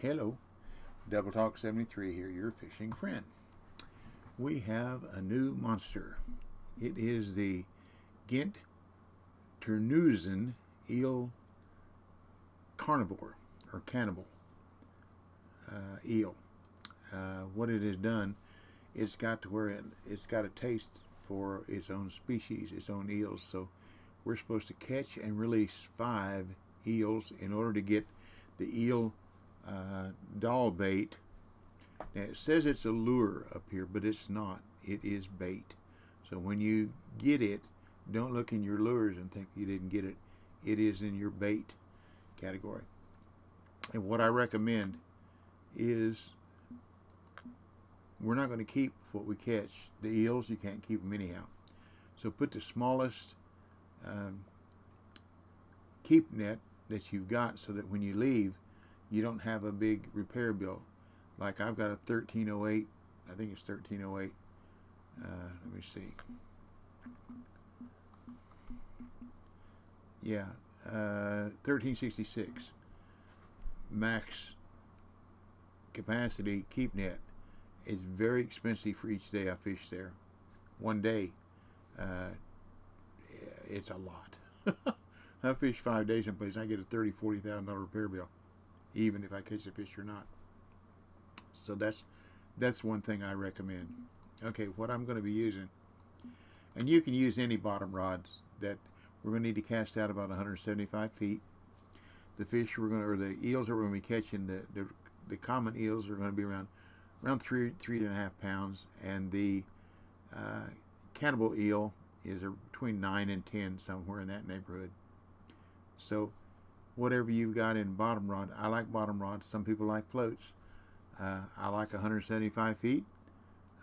Hello, Double Talk 73 here, your fishing friend. We have a new monster. It is the Ghent eel carnivore or cannibal eel. What it has done, it's got to where it's got a taste for its own species, its own eels. So we're supposed to catch and release 5 eels in order to get the eel doll bait. Now it says it's a lure up here, but it's not. It is bait. So when you get it, don't look in your lures and think you didn't get it. It is in your bait category. And what I recommend is we're not going to keep what we catch. The eels, you can't keep them anyhow. So put the smallest keep net that you've got so that when you leave, you don't have a big repair bill. Like I've got a 1308, I think it's 1308. Let me see. Yeah, 1366 max capacity keep net. It's very expensive for each day I fish there. One day, it's a lot. I fish 5 days someplace, I get a $30,000-$40,000 repair bill, even if I catch the fish or not. So that's one thing I recommend. Okay, what I'm going to be using, and you can use any bottom rods. That we're going to need to cast out about 175 feet. The fish we're going to, or the eels that we're going to be catching, the common eels are going to be around 3.5 pounds, and the Canabal eel is between 9 and 10, somewhere in that neighborhood. So whatever you've got in bottom rod, I like bottom rods. Some people like floats. I like 175 feet.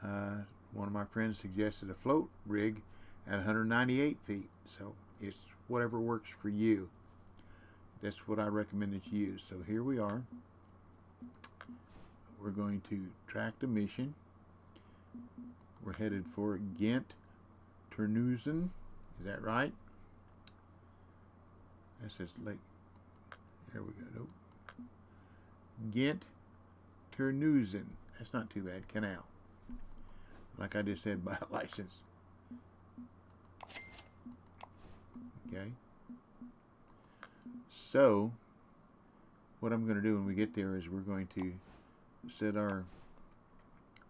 One of my friends suggested a float rig at 198 feet. So it's whatever works for you. That's what I recommend that you use. So here we are. We're going to track the mission. We're headed for Ghent Terneuzen. Is that right? That says Lake. There we go. Nope. Ghent Terneuzen. That's not too bad. Canal. Like I just said, by a license. Okay. So, what I'm going to do when we get there is we're going to set our,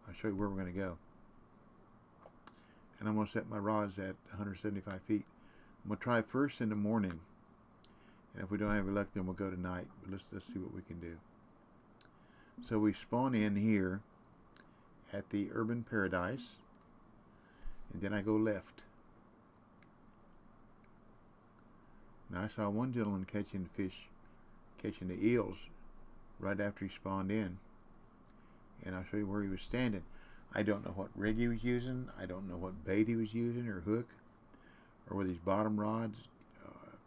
I'll show you where we're going to go. And I'm going to set my rods at 175 feet. I'm going to try first in the morning. And if we don't have any luck, then we'll go tonight. But let's see what we can do. So we spawn in here at the Urban Paradise. And then I go left. Now I saw one gentleman catching the eels right after he spawned in. And I'll show you where he was standing. I don't know what rig he was using. I don't know what bait he was using or hook. Or with his bottom rods,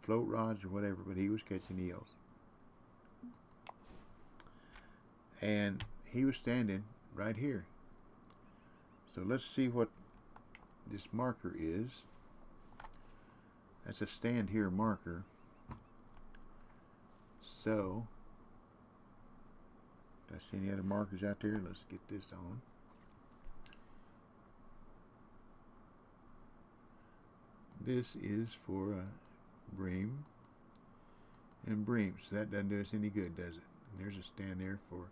float rods or whatever. But he was catching eels. And he was standing right here. So let's see what this marker is. That's a stand here marker. So, do I see any other markers out there? Let's get this on. This is for bream and bream. So that doesn't do us any good, does it? And there's a stand there for,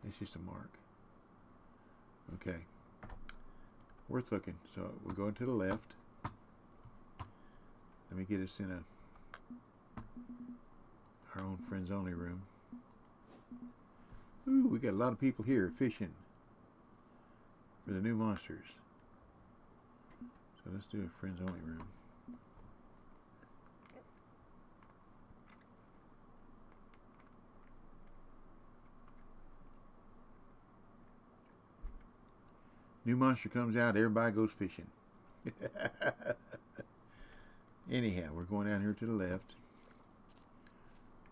it's just a mark. Okay. Worth looking. So we're going to the left. Let me get us in our own friends only room. Ooh, we got a lot of people here fishing for the new monsters. So let's do a friends only room. New monster comes out, everybody goes fishing. Anyhow, we're going down here to the left.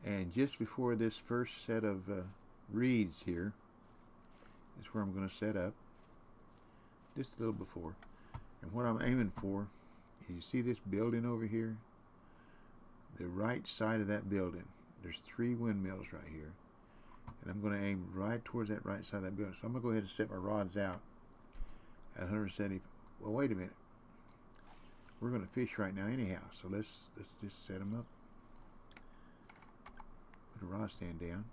And just before this first set of reeds here is where I'm going to set up. Just a little before. And what I'm aiming for is, you see this building over here? The right side of that building. There's 3 windmills right here. And I'm going to aim right towards that right side of that building. So I'm going to go ahead and set my rods out at 170. Well, wait a minute. We're going to fish right now anyhow. So let's just set them up. Put a rod stand down.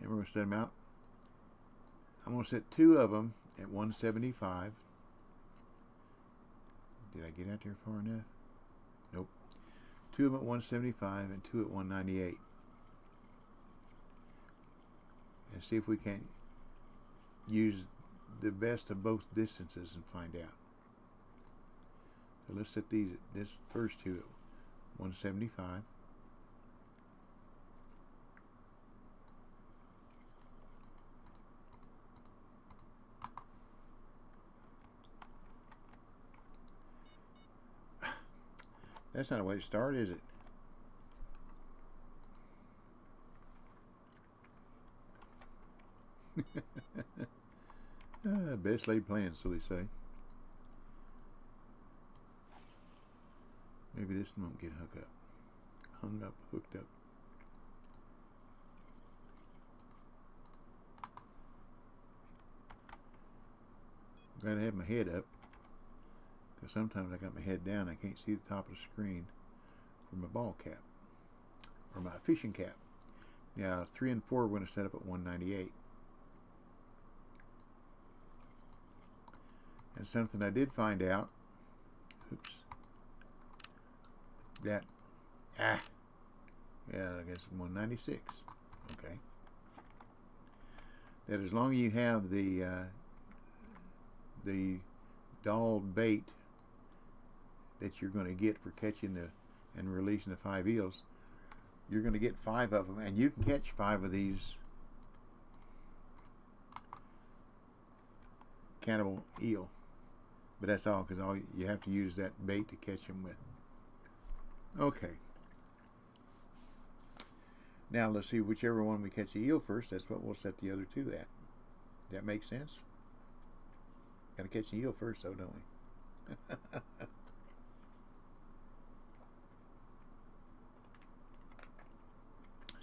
And we're going to set them out. I'm going to set 2 of them at 175. Did I get out there far enough? Nope. 2 of them at 175 and 2 at 198. And see if we can use the best of both distances and find out. So let's set this first 2 at 175. That's not a way to start, is it? Best laid plans, so they say. Maybe this one won't get hung up, hooked up. Gotta have my head up, because sometimes I got my head down, I can't see the top of the screen for my ball cap, or my fishing cap. Now 3 and 4 we're going to set up at 198. And something I did find out, oops, that, yeah, I guess 196, okay, that as long as you have the dulled bait that you're going to get for catching and releasing the 5 eels, you're going to get 5 of them, and you can catch 5 of these Canabal eel. But that's all, because all you have to use that bait to catch them with. Okay. Now let's see, whichever one we catch the eel first, that's what we'll set the other 2 at. That makes sense? Gotta catch the eel first, though, don't we?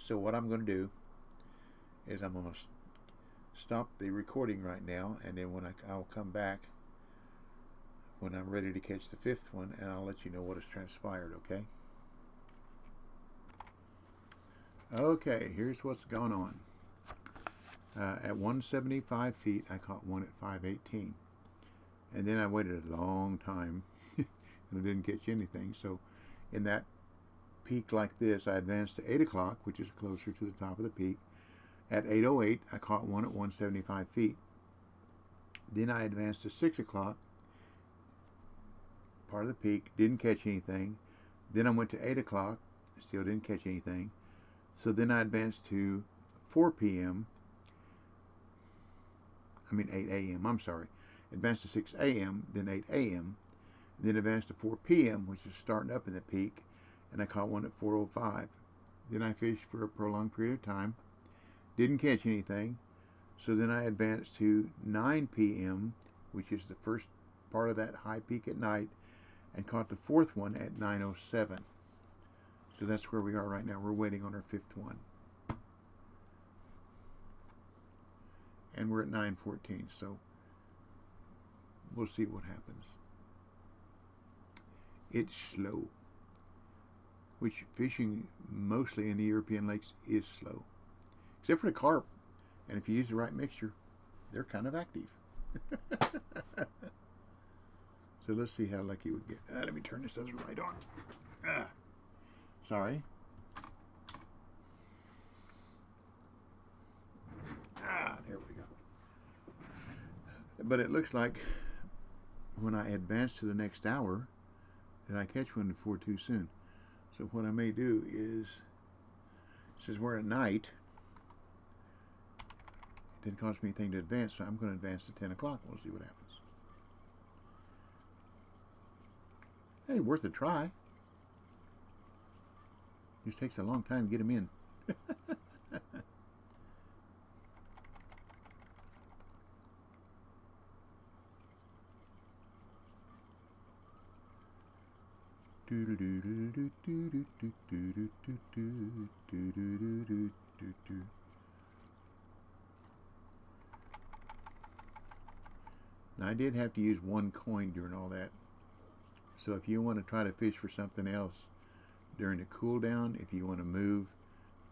So what I'm going to do is I'm going to stop the recording right now, and then when I'll come back when I'm ready to catch the 5th one, and I'll let you know what has transpired, okay? Okay, here's what's going on. At 175 feet, I caught one at 518. And then I waited a long time, and I didn't catch anything. So in that peak like this, I advanced to 8 o'clock, which is closer to the top of the peak. At 8:08, I caught one at 175 feet. Then I advanced to 6 o'clock, part of the peak, didn't catch anything. Then I went to 8 o'clock, still didn't catch anything. So then I advanced to 4 p.m. 8 a.m., I'm sorry. Advanced to 6 a.m., then 8 a.m., then advanced to 4 p.m., which is starting up in the peak, and I caught one at 4:05. Then I fished for a prolonged period of time, didn't catch anything. So then I advanced to 9 p.m., which is the first part of that high peak at night, and caught the 4th one at 9:07. So that's where we are right now. We're waiting on our 5th one. And we're at 9:14, so we'll see what happens. It's slow, which fishing mostly in the European lakes is slow, except for the carp. And if you use the right mixture, they're kind of active. So let's see how lucky we get. Let me turn this other light on. Sorry. There we go. But it looks like when I advance to the next hour that I catch one before too soon. So what I may do is, since we're at night, it didn't cost me anything to advance, so I'm going to advance to 10 o'clock. We'll see what happens. Hey, worth a try. Just takes a long time to get them in. Now, I did have to use one coin during all that. So if you want to try to fish for something else during the cool down, if you want to move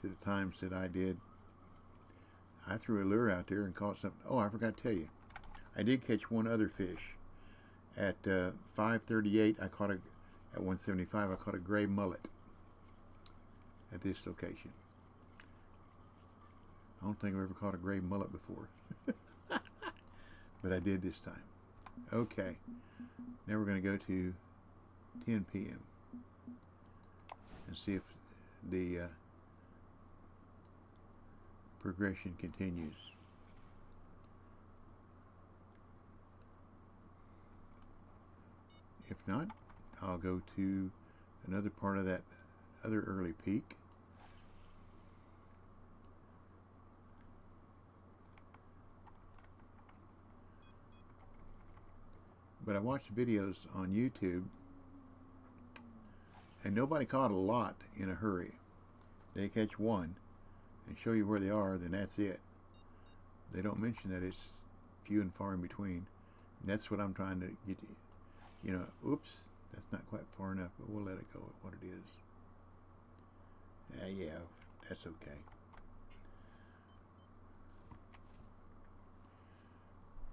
to the times that I did, I threw a lure out there and caught something. Oh, I forgot to tell you. I did catch one other fish. At 5:38, I caught at 175, I caught a gray mullet at this location. I don't think I've ever caught a gray mullet before. But I did this time. Okay. Now we're going to go to 10 p.m. and see if the progression continues. If not, I'll go to another part of that other early peak. But I watched videos on YouTube, and nobody caught a lot in a hurry. They catch one and show you where they are, then that's it. They don't mention that it's few and far in between. And that's what I'm trying to get you. You know, oops, that's not quite far enough, but we'll let it go at what it is. Yeah, that's okay.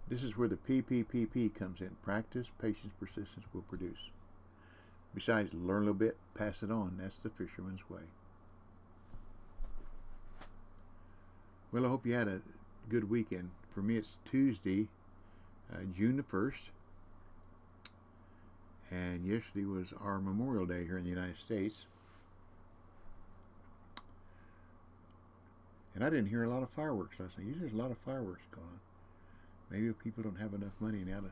This is where the PPPP comes in. Practice, patience, persistence will produce. Besides, learn a little bit, pass it on. That's the fisherman's way. Well, I hope you had a good weekend. For me, it's Tuesday, June the 1st. And yesterday was our Memorial Day here in the United States. And I didn't hear a lot of fireworks last night. Usually there's a lot of fireworks going on. Maybe people don't have enough money now to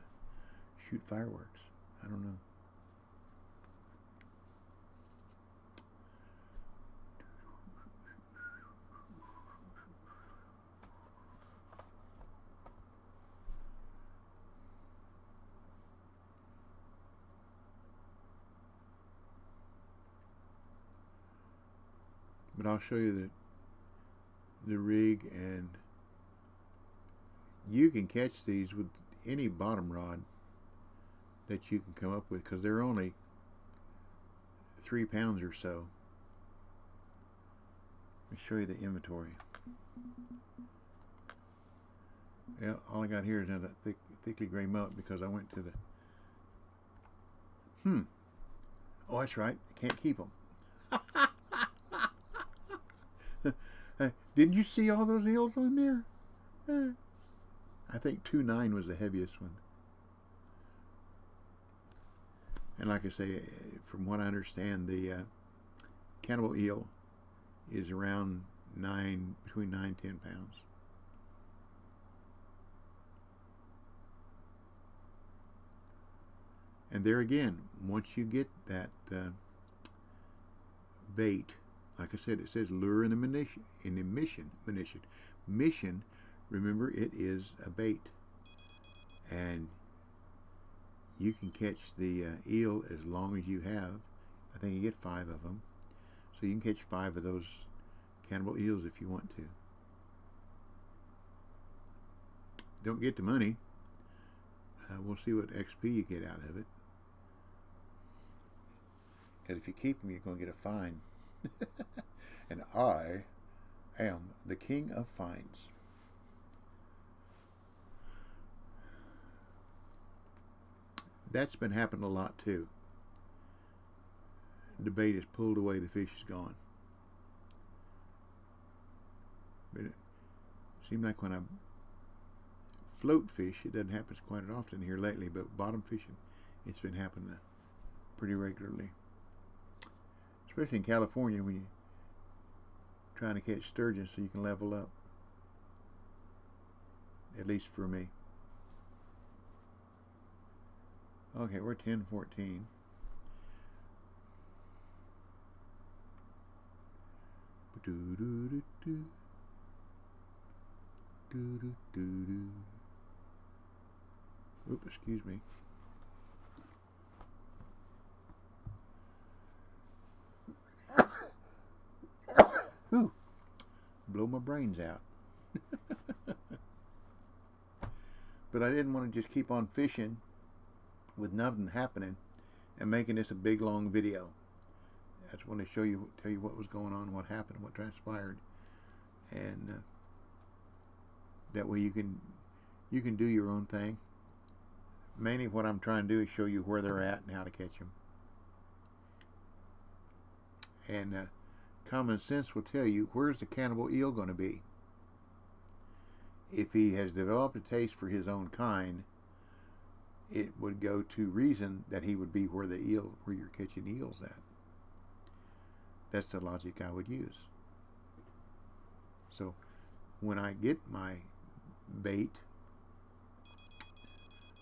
shoot fireworks. I don't know. But I'll show you the rig, and you can catch these with any bottom rod that you can come up with, because they're only 3 pounds or so. Let me show you the inventory. Yeah, all I got here is another thickly gray mullet, because I went to the oh, that's right, I can't keep them. Didn't you see all those eels on there? I think 2.9 was the heaviest one. And like I say, from what I understand, the Canabal Eel is around between 9 and 10 pounds. And there again, once you get that bait, like I said, it says lure in the mission. Remember, it is a bait, and you can catch the eel as long as you have. I think you get 5 of them, so you can catch 5 of those Canabal eels if you want to. Don't get the money. We'll see what XP you get out of it, because if you keep them, you're going to get a fine. And I am the king of fines. That's been happening a lot too. The bait is pulled away, the fish is gone. But it seems like when I float fish, it doesn't happen quite often here lately, but bottom fishing, it's been happening pretty regularly. Especially in California, when you're trying to catch sturgeon so you can level up. At least for me. Okay, we're 10:14. Oop, excuse me. Whew, blow my brains out. But I didn't want to just keep on fishing with nothing happening and making this a big long video. I just want to tell you what was going on, what happened, what transpired, and that way you can do your own thing. Mainly what I'm trying to do is show you where they're at and how to catch them. And common sense will tell you, where's the cannibal eel going to be? If he has developed a taste for his own kind, it would go to reason that he would be where you're catching eels at. That's the logic I would use. So when I get my bait,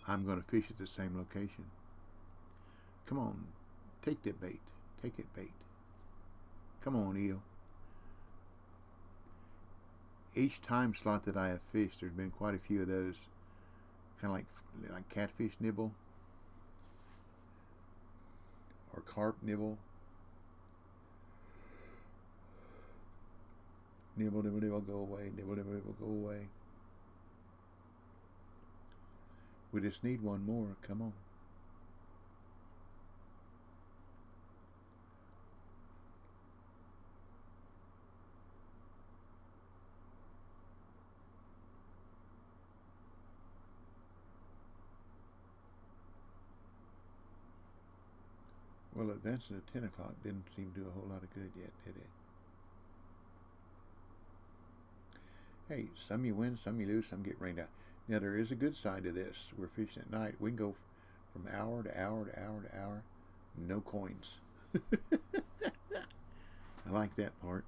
I'm going to fish at the same location. Come on, take that bait. Take it, bait. Come on, eel. Each time slot that I have fished, there's been quite a few of those, kind of like catfish nibble or carp nibble. Nibble, nibble, nibble, go away. Nibble, nibble, nibble, go away. We just need one more. Come on. Well, advancing to 10 o'clock didn't seem to do a whole lot of good yet, did it? Hey, some you win, some you lose, some get rained out. Now, there is a good side to this. We're fishing at night. We can go from hour to hour to hour to hour. No coins. I like that part.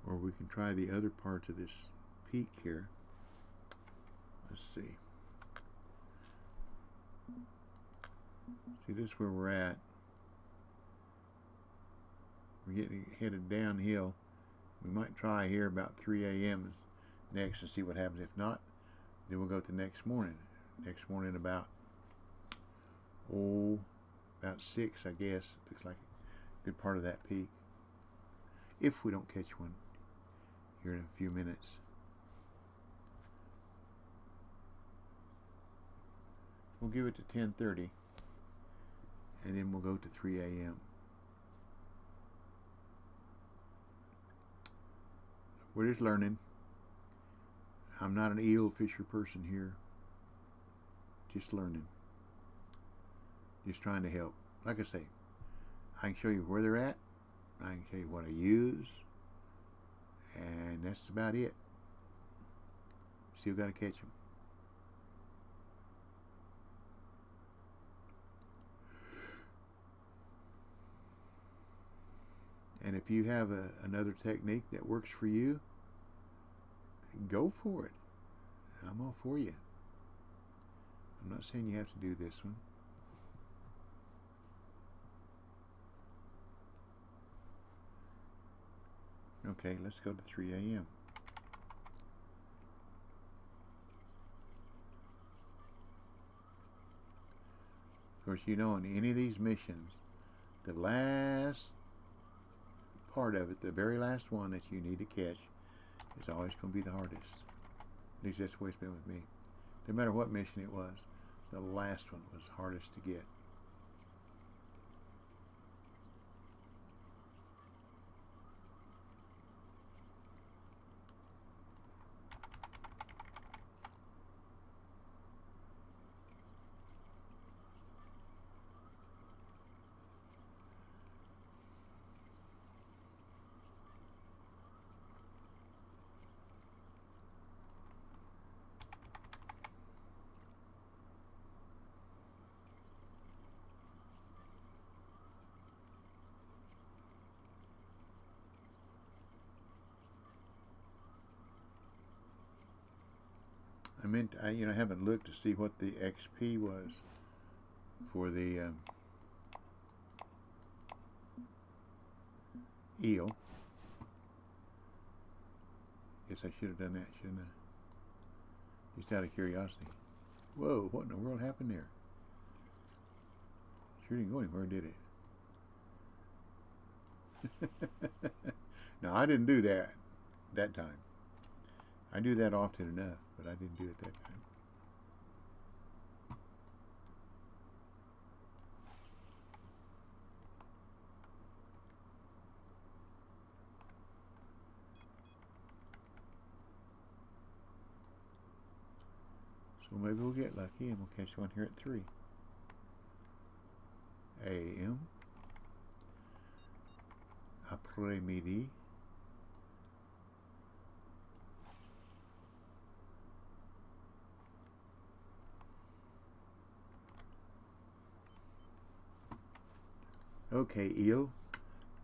Or we can try the other parts of this peak here. Let's see. See, this is where we're at. We're getting headed downhill. We might try here about 3 a.m. next and see what happens. If not, then we'll go to the next morning. Next morning about 6, I guess. Looks like a good part of that peak. If we don't catch one here in a few minutes. We'll give it to 10:30 and then we'll go to 3 a.m. We're just learning. I'm not an eel fisher person here. Just learning. Just trying to help. Like I say, I can show you where they're at. I can show you what I use. And that's about it. Still got to catch them. And if you have another technique that works for you, go for it. I'm all for you. I'm not saying you have to do this one. Okay, let's go to 3 a.m. Of course, you know, in any of these missions, the last part of it, the very last one that you need to catch, is always going to be the hardest. At least that's the way it's been with me. No matter what mission it was, the last one was hardest to get. I haven't looked to see what the XP was for the eel. Guess I should have done that, shouldn't I? Just out of curiosity. Whoa, what in the world happened there? sure didn't go anywhere, did it? No, I didn't do that time. I do that often enough, but I didn't do it that time. So maybe we'll get lucky and we'll catch one here at 3 a.m. après-midi. Okay, eel.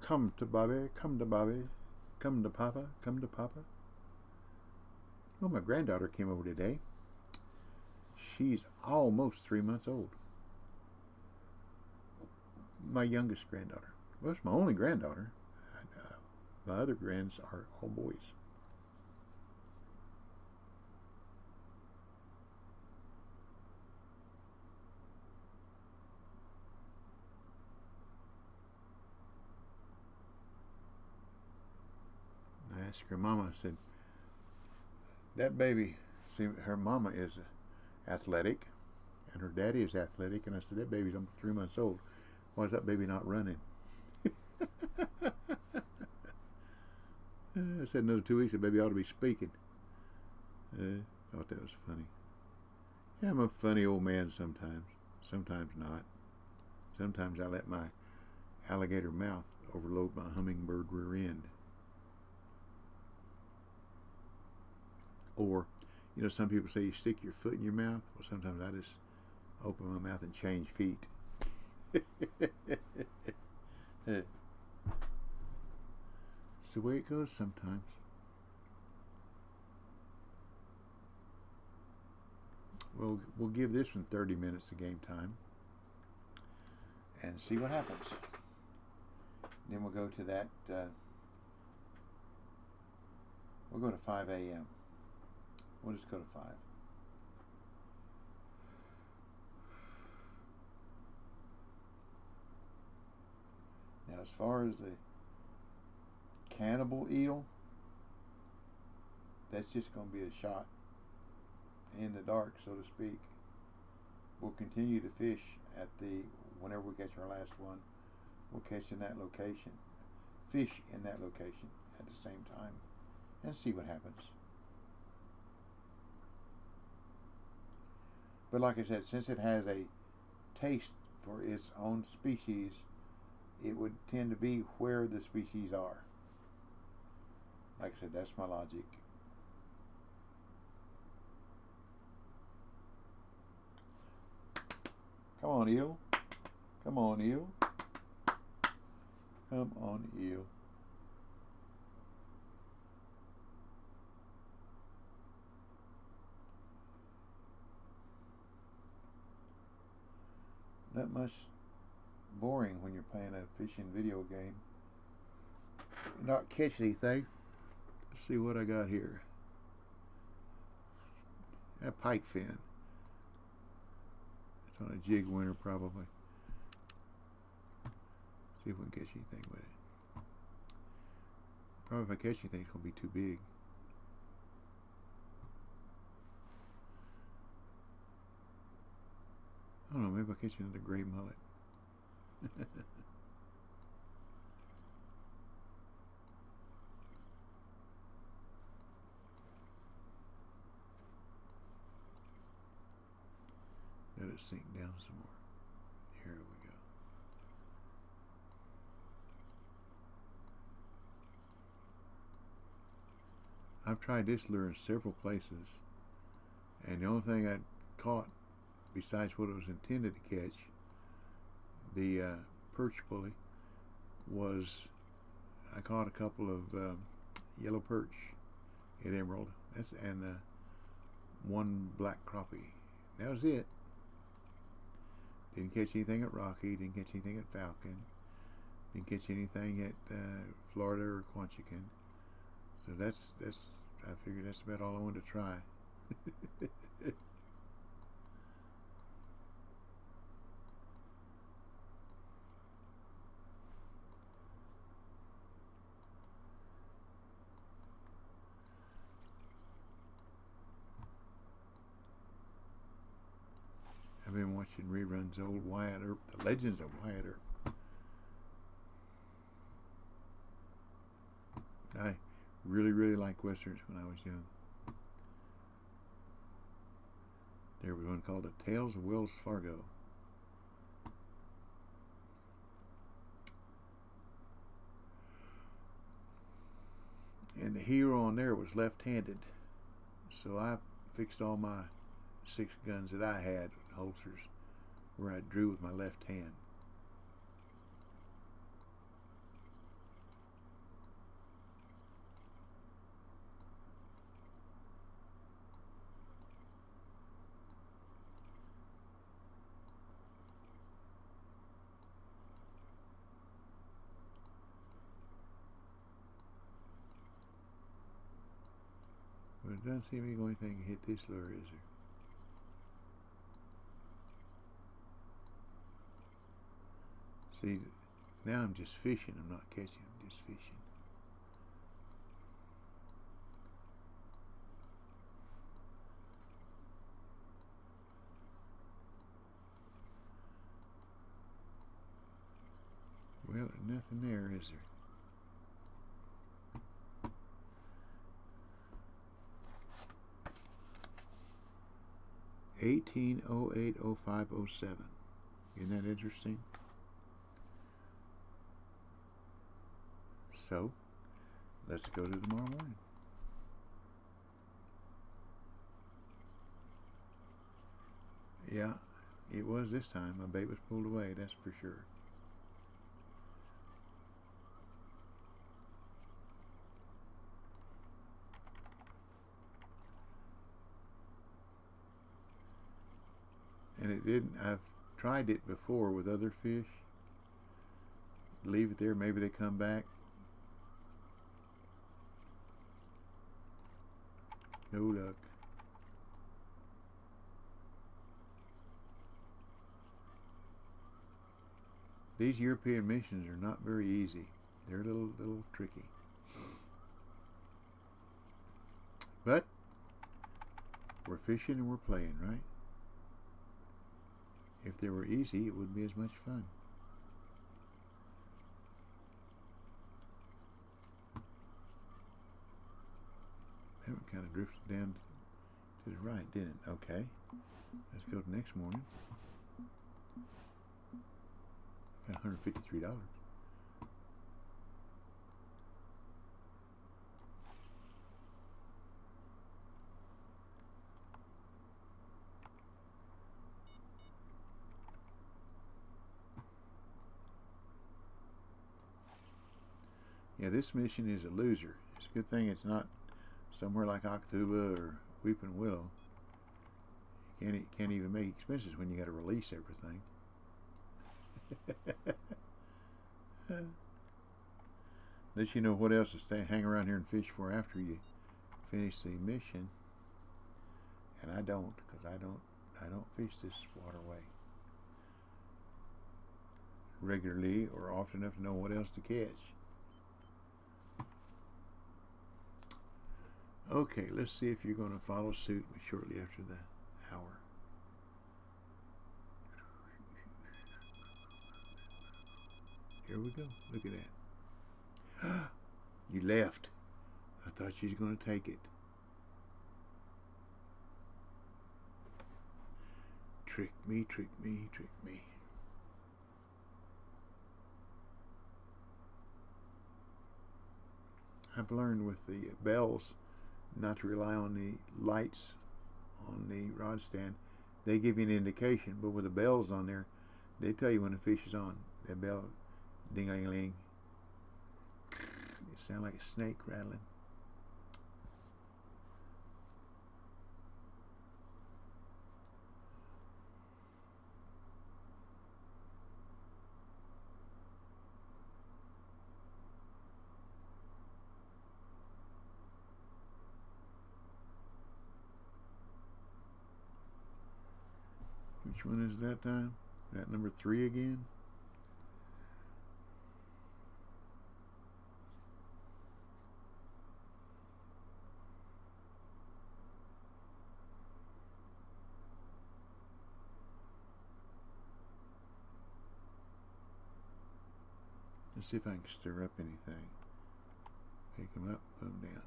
Come to Bobby, come to Bobby, come to Papa, come to Papa. Well, my granddaughter came over today. She's almost 3 months old. My youngest granddaughter. Well, it's my only granddaughter. My other grands are all boys. I asked her mama, I said, that baby, see, her mama is athletic, and her daddy is athletic, and I said, that baby's almost 3 months old. Why is that baby not running? I said, another 2 weeks, the baby ought to be speaking. Thought that was funny. Yeah, I'm a funny old man sometimes. Sometimes not. Sometimes I let my alligator mouth overload my hummingbird rear end. Or, you know, some people say you stick your foot in your mouth. Well, sometimes I just open my mouth and change feet. It's the way it goes sometimes. We'll give this one 30 minutes of game time and see what happens. Then we'll go to that. We'll go to 5 a.m. We'll just go to 5. Now, as far as the Canabal Eel, that's just going to be a shot in the dark, so to speak. We'll continue to fish at whenever we catch our last one, we'll catch in that location, fish in that location at the same time, and see what happens. But like I said, since it has a taste for its own species, it would tend to be where the species are. Like I said, that's my logic. Come on, eel. Come on, eel. Come on, eel. That much boring when you're playing a fishing video game. Not catch anything. Let's see what I got here. A pike fin. It's on a jig winner probably. See if we can catch anything with it. Probably if I catch anything, it's going to be too big. I don't know, maybe I'll catch another gray mullet. Let it sink down some more. Here we go. I've tried this lure in several places, and the only thing I caught besides what it was intended to catch, the perch pulley, was I caught a couple of yellow perch at Emerald, and one black crappie. That was it. Didn't catch anything at Rocky, didn't catch anything at Falcon, didn't catch anything at Florida or Quanchican. So that's I figured that's about all I wanted to try. I've been watching reruns of old Wyatt Earp, the Legends of Wyatt Earp. I really, really liked westerns when I was young. There was one called The Tales of Wells Fargo. And the hero on there was left-handed. So I fixed all my 6 guns that I had, holsters, where I drew with my left hand. But it doesn't seem to be the only thing to hit this lure, is there? See, now I'm just fishing. I'm not catching. I'm just fishing. Well, there's nothing there, is there? (1808-0507). Isn't that interesting? So, let's go to tomorrow morning. Yeah, it was this time. My bait was pulled away, that's for sure. And it didn't. I've tried it before with other fish. Leave it there, maybe they come back. No luck. These European missions are not very easy. They're a little tricky. But we're fishing and we're playing, right? If they were easy, it wouldn't be as much fun. That one kind of drifted down to the right, didn't it? Okay. Let's go to next morning. Got $153. Yeah, this mission is a loser. It's a good thing it's not somewhere like Octuba or Weeping Willow. You can't even make expenses when you got to release everything. Unless you know what else to hang around here and fish for after you finish the mission. And I don't, because I don't fish this waterway regularly or often enough to know what else to catch. Okay, let's see if you're going to follow suit shortly after the hour. Here we go. Look at that. You left. I thought she was going to take it. Trick me, trick me, trick me. I've learned with the bells not to rely on the lights on the rod stand. They give you an indication, but with the bells on there, they tell you when the fish is on. That bell, ding-a-ling-ling. It sounds like a snake rattling. Which one is that time? That number 3 again? Let's see if I can stir up anything. Pick them up, put them down.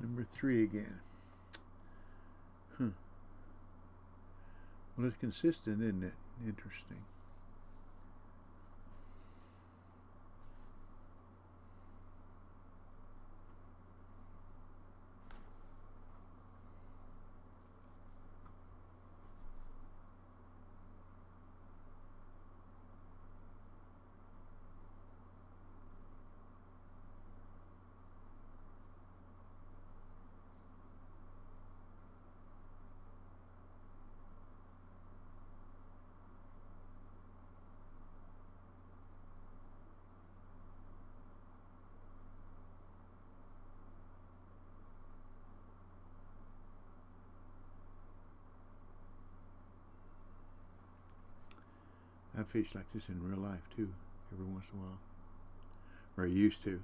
Number 3 again. Well, it's consistent, isn't it? Interesting. I fish like this in real life too, every once in a while. Or I used to.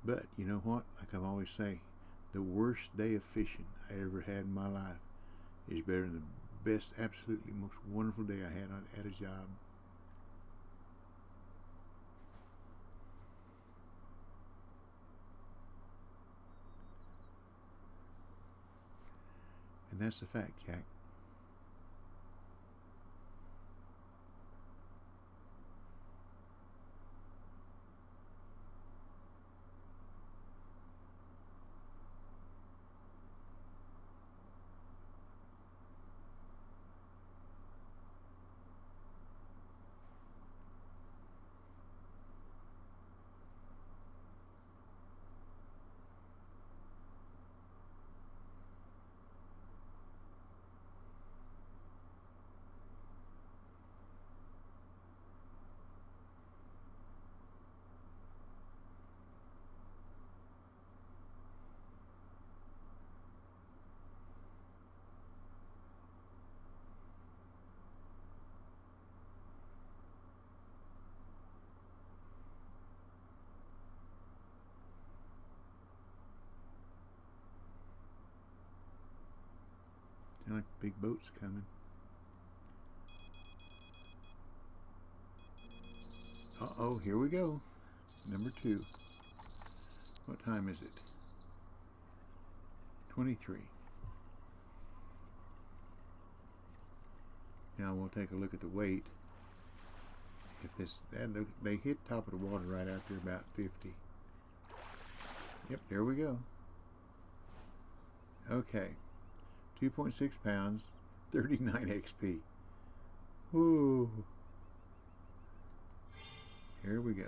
But you know what? Like I always say, the worst day of fishing I ever had in my life is better than the best, absolutely most wonderful day I had at a job. And that's the fact, Jack. Sound like big boats coming. Uh-oh, here we go. Number 2. What time is it? 23. Now we'll take a look at the weight. If this, they hit top of the water right after about 50. Yep, there we go. Okay, 2.6 pounds, 39 XP. Woo! Here we go.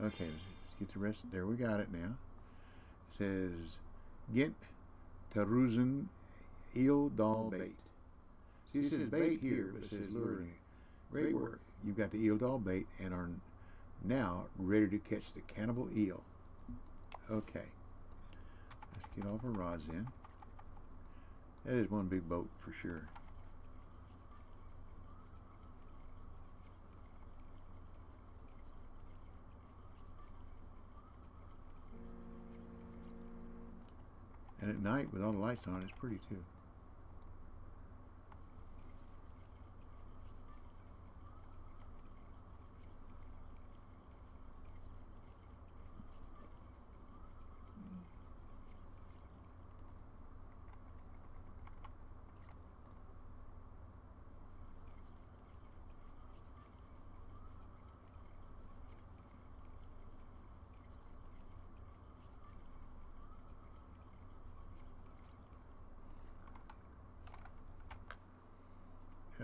Okay, let's get the rest. There we got it now. It says Ghent Eel Doll Bait. See, it says bait here, but it says luring. Great work. You've got the eel doll bait and are now ready to catch the Canabal Eel. Okay. Let's get all of our rods in. That is one big boat for sure. And at night, with all the lights on, it's pretty too.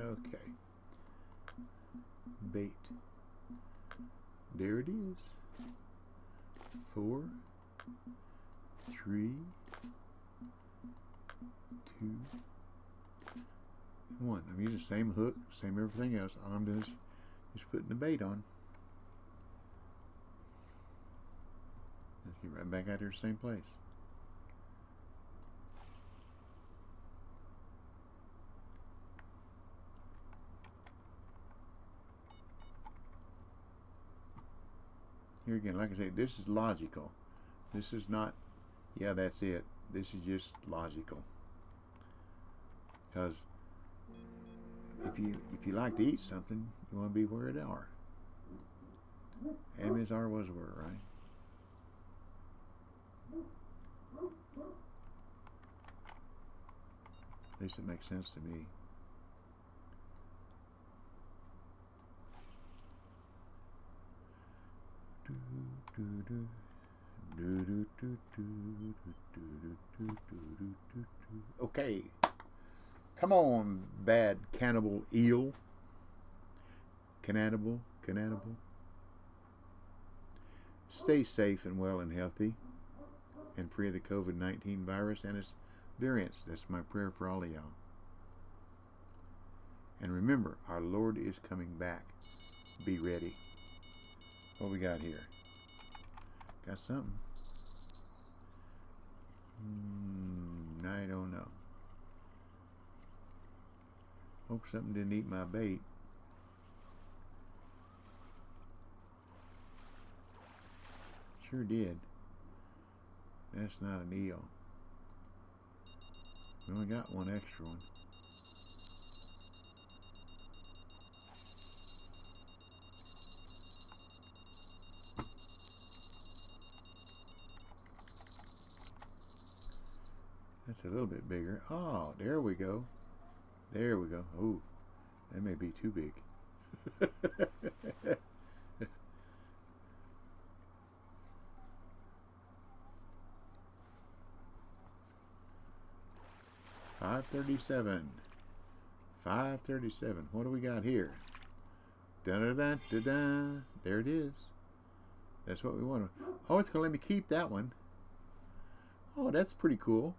Okay. Bait. There it is. 4, 3, 2, 1. I'm using the same hook, same everything else. All I'm doing is just putting the bait on. Let's get right back out there, same place. Here again, like I say, this is logical. This is not, yeah, that's it. This is just logical. Because if you like to eat something, you want to be where it are. M is R was where, right? At least it makes sense to me. Okay, come on, bad cannibal eel. Canabal. Stay safe and well and healthy and free of the COVID-19 virus and its variants. That's my prayer for all of y'all. And remember, our Lord is coming back. Be ready. What we got here? Got something. I don't know. Hope something didn't eat my bait. Sure did. That's not an eel. We only got one extra one. That's a little bit bigger. Oh, there we go. There we go. Ooh, that may be too big. $5.37. $5.37. What do we got here? Da-da-da-da-da. There it is. That's what we want. Oh, it's going to let me keep that one. Oh, that's pretty cool.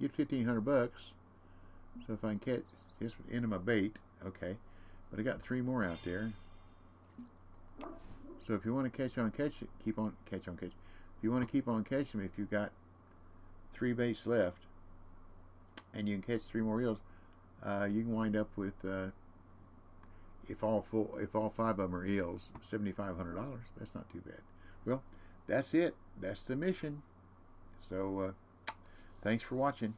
Get $1,500. So if I can catch this end of my bait, okay. But I got 3 more out there. So if you want to catch it, keep on catch. If you want to keep on catching them, if you've got 3 baits left, and you can catch 3 more eels, you can wind up with if all 5 of them are eels, $7,500. That's not too bad. Well, that's it. That's the mission. So thanks for watching.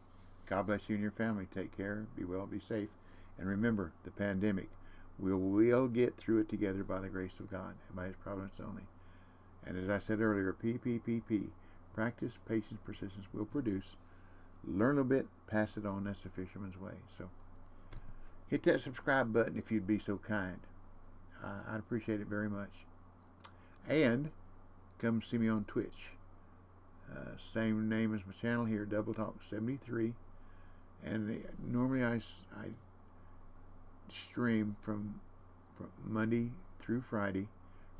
God bless you and your family. Take care. Be well. Be safe. And remember, the pandemic. We'll get through it together by the grace of God and by His providence only. And as I said earlier, P. Practice, patience, persistence will produce. Learn a bit, pass it on. That's the fisherman's way. So hit that subscribe button if you'd be so kind. I'd appreciate it very much. And come see me on Twitch. Same name as my channel here, Double Talk 73. And normally I stream from Monday through Friday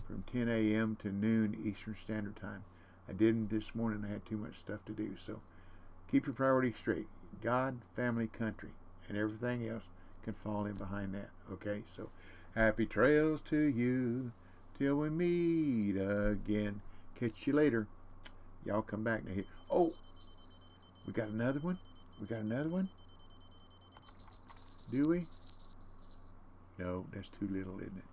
from 10 a.m. to noon Eastern Standard Time. I didn't this morning. I had too much stuff to do. So keep your priorities straight. God, family, country, and everything else can fall in behind that. Okay? So happy trails to you till we meet again. Catch you later. Y'all come back now. Oh, we got another one? Do we? No, that's too little, isn't it?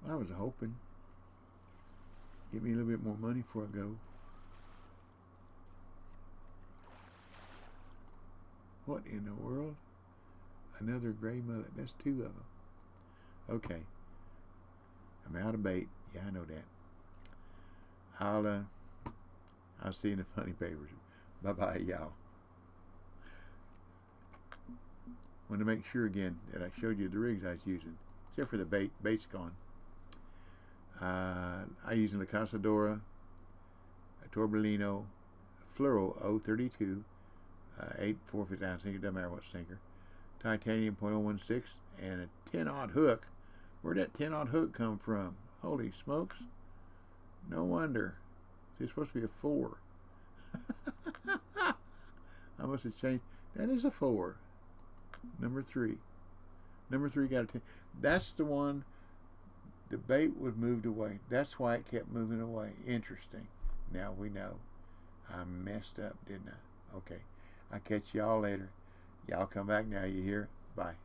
I was hoping. Give me a little bit more money before I go. What in the world? Another gray mullet. That's 2 of them. Okay. I'm out of bait. Yeah, I know that. I'll see you in the funny papers. Bye-bye, y'all. Want to make sure again that I showed you the rigs I was using, except for the bait's gone. I use a Casadora, a Torbellino, fluoro 032, 8 4/5 ounce sinker, doesn't matter what sinker. Titanium .016 and a 10-aught hook. Where'd that 10-aught hook come from? Holy smokes. No wonder. It's supposed to be a 4. I must have changed. That is a 4. Number 3. Number 3 got a 10. That's the one. The bait was moved away. That's why it kept moving away. Interesting. Now we know. I messed up, didn't I? Okay. I'll catch y'all later. Y'all come back now, you hear? Bye.